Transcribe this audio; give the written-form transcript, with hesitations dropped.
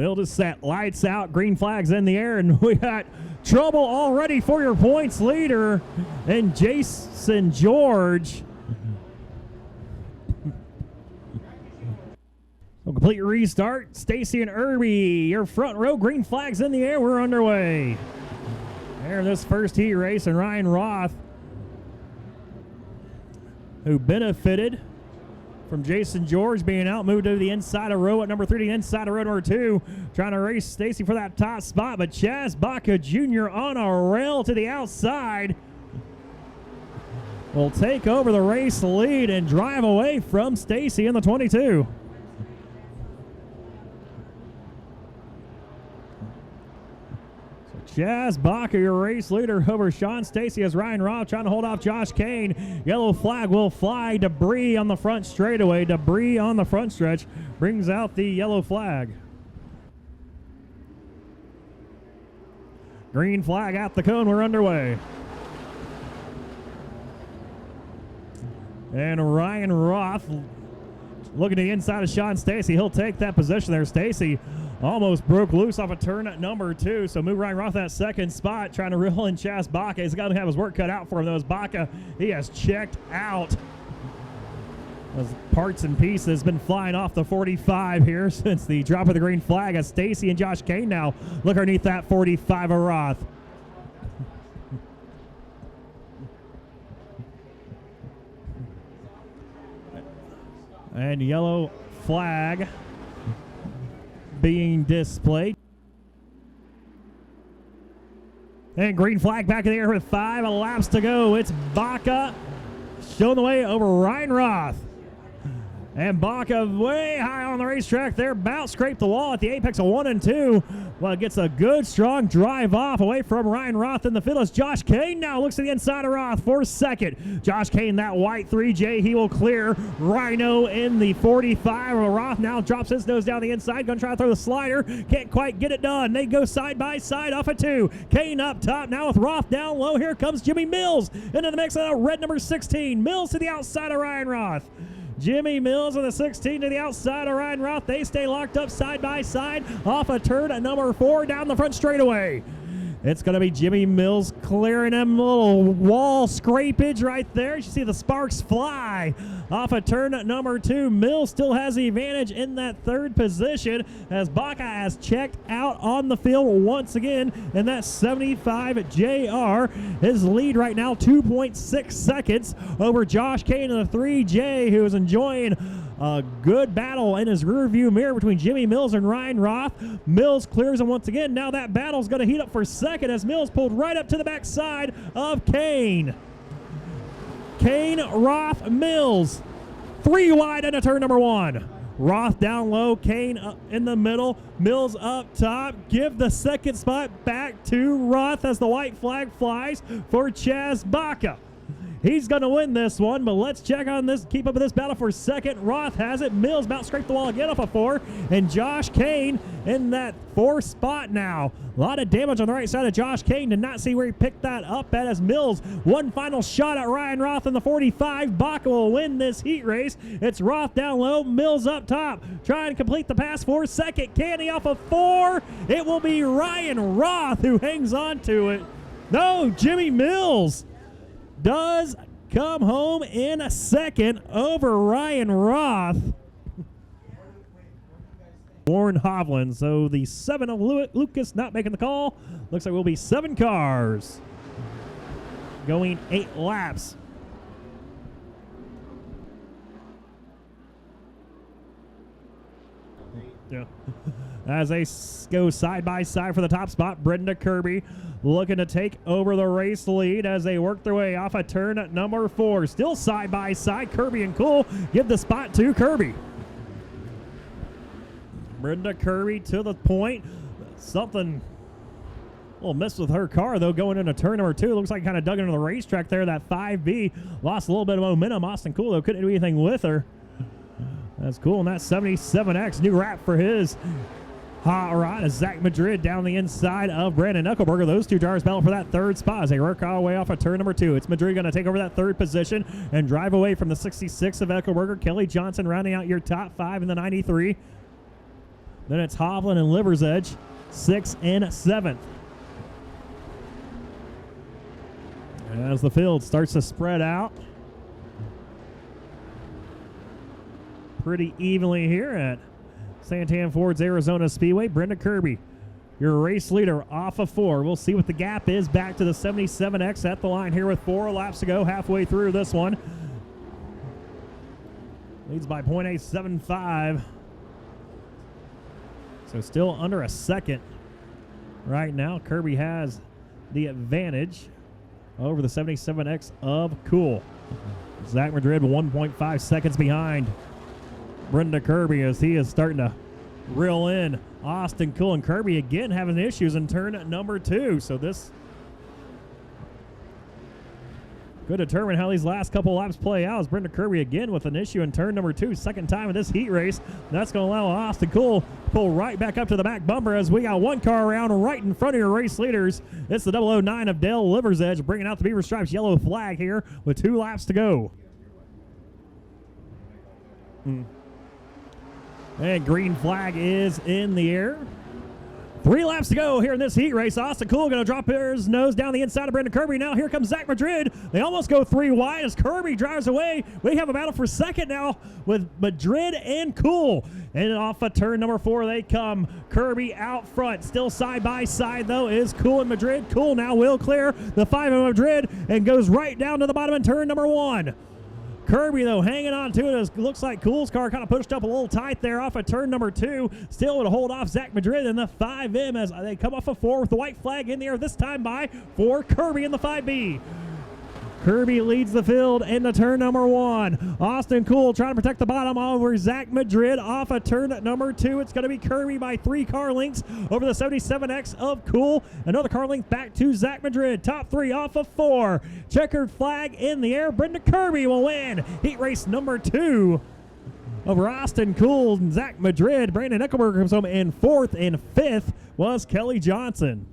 Field is set, lights out, green flags in the air, and we got trouble already for your points leader and Jason George. So complete restart. Stacy and Irby, your front row, green flags in the air. We're underway. There, this first heat race, and Ryan Roth, who benefited from Jason George being out, moved to the inside of row at number 3 to the inside of row number 2, trying to race Stacy for that top spot, but Chaz Baca Jr. on a rail to the outside will take over the race lead and drive away from Stacy in the 22. Chaz Baca, your race leader, over Sean Stacy as Ryan Roth trying to hold off Josh Kane. Yellow flag will fly. Debris on the front straightaway. Debris on the front stretch brings out the yellow flag. Green flag at the cone. We're underway. And Ryan Roth looking to the inside of Sean Stacy. He'll take that position there. Stacy almost broke loose off a turn at number 2, so move Ryan Roth that second spot, trying to reel in Chaz Baca. He's got to have his work cut out for him, though, as Baca, he has checked out. Those parts and pieces been flying off the 45 here since the drop of the green flag, as Stacy and Josh Kane now look underneath that 45 of Roth. And yellow flag being displayed. And green flag back in the air with 5 laps to go. It's Baca showing the way over Ryan Roth. And Baca way high on the racetrack there, about scraped the wall at the apex of 1 and 2. Well, it gets a good, strong drive off away from Ryan Roth in the field as Josh Kane now looks to the inside of Roth for second. Josh Kane, that white 3J, he will clear Rhino in the 45. Roth now drops his nose down the inside, going to try to throw the slider. Can't quite get it done. They go side by side off of 2. Kane up top now with Roth down low. Here comes Jimmy Mills into the mix of red number 16. Mills to the outside of Ryan Roth. Jimmy Mills on the 16 to the outside of Ryan Roth. They stay locked up side by side off a turn at number 4 down the front straightaway. It's going to be Jimmy Mills clearing him, a little wall scrapage right there. You see the sparks fly off a turn at number 2. Mills still has the advantage in that third position as Baca has checked out on the field once again. And that 75 JR, his lead right now 2.6 seconds over Josh Kane and the 3J, who is enjoying a good battle in his rearview mirror between Jimmy Mills and Ryan Roth. Mills clears him once again. Now that battle's going to heat up for second as Mills pulled right up to the backside of Kane. Kane, Roth, Mills. 3 wide into turn number 1. Roth down low, Kane up in the middle, Mills up top. Give the second spot back to Roth as the white flag flies for Chaz Baca. He's going to win this one, but let's check on this, keep up with this battle for second. Roth has it. Mills about scraped the wall again off a 4, and Josh Kane in that 4th spot now. A lot of damage on the right side of Josh Kane. Did not see where he picked that up at as Mills. One final shot at Ryan Roth in the 45. Baca will win this heat race. It's Roth down low, Mills up top. Trying to complete the pass for second. Candy off of 4. It will be Ryan Roth who hangs on to it. No, Jimmy Mills does come home in a second over Ryan Roth. Warren Hovland. So the 7 of Lucas not making the call. Looks like we'll be 7 cars going 8 laps. Yeah. As they go side by side for the top spot, Brenda Kirby looking to take over the race lead as they work their way off a turn at number 4. Still side by side, Kirby and Cool give the spot to Kirby. Brenda Kirby to the point. Something a little mess with her car, though, going into turn number 2. Looks like kind of dug into the racetrack there. That 5B lost a little bit of momentum. Austin Cool, though, couldn't do anything with her. That's cool. And that 77X, new wrap for his hot rod as Zach Madrid down the inside of Brandon Eckelberger. Those 2 drivers battle for that 3rd spot as they work all the way off of turn number 2. It's Madrid going to take over that 3rd position and drive away from the 66 of Eckelberger. Kelly Johnson rounding out your top 5 in the 93. Then it's Hovland and Liver's Edge, 6th and 7th. As the field starts to spread out pretty evenly here at Santan Ford's Arizona Speedway. Brenda Kirby, your race leader, off of 4. We'll see what the gap is back to the 77X at the line here with 4 laps to go, halfway through this one. Leads by 0.875. So still under a second right now. Kirby has the advantage over the 77X of Cool. Zach Madrid 1.5 seconds behind Brenda Kirby as he is starting to reel in Austin Cool, and Kirby again having issues in turn number 2. So this could determine how these last couple laps play out, as Brenda Kirby again with an issue in turn number 2, second time in this heat race. That's going to allow Austin Cool to pull right back up to the back bumper as we got one car around right in front of your race leaders. It's the 009 of Dale Liver's Edge bringing out the Beaver Stripes yellow flag here with 2 laps to go. And green flag is in the air. 3 laps to go here in this heat race. Austin Cool going to drop his nose down the inside of Brenda Kirby. Now here comes Zach Madrid. They almost go 3 wide as Kirby drives away. We have a battle for second now with Madrid and Cool. And off of turn number 4 they come. Kirby out front. Still side by side though is Cool and Madrid. Cool now will clear the 5 of Madrid and goes right down to the bottom in turn number 1. Kirby, though, hanging on to it. It looks like Cool's car kind of pushed up a little tight there off of turn number 2. Still able to hold off Zach Madrid in the 5M as they come off of 4 with the white flag in the air this time by for Kirby in the 5B. Kirby leads the field into turn number 1. Austin Cool trying to protect the bottom over Zach Madrid off of turn number 2. It's going to be Kirby by 3 car lengths over the 77X of Cool. Another car length back to Zach Madrid. Top 3 off of 4. Checkered flag in the air. Brenda Kirby will win heat race number 2 over Austin Cool and Zach Madrid. Brandon Eckelberg comes home in 4th, and 5th was Kelly Johnson.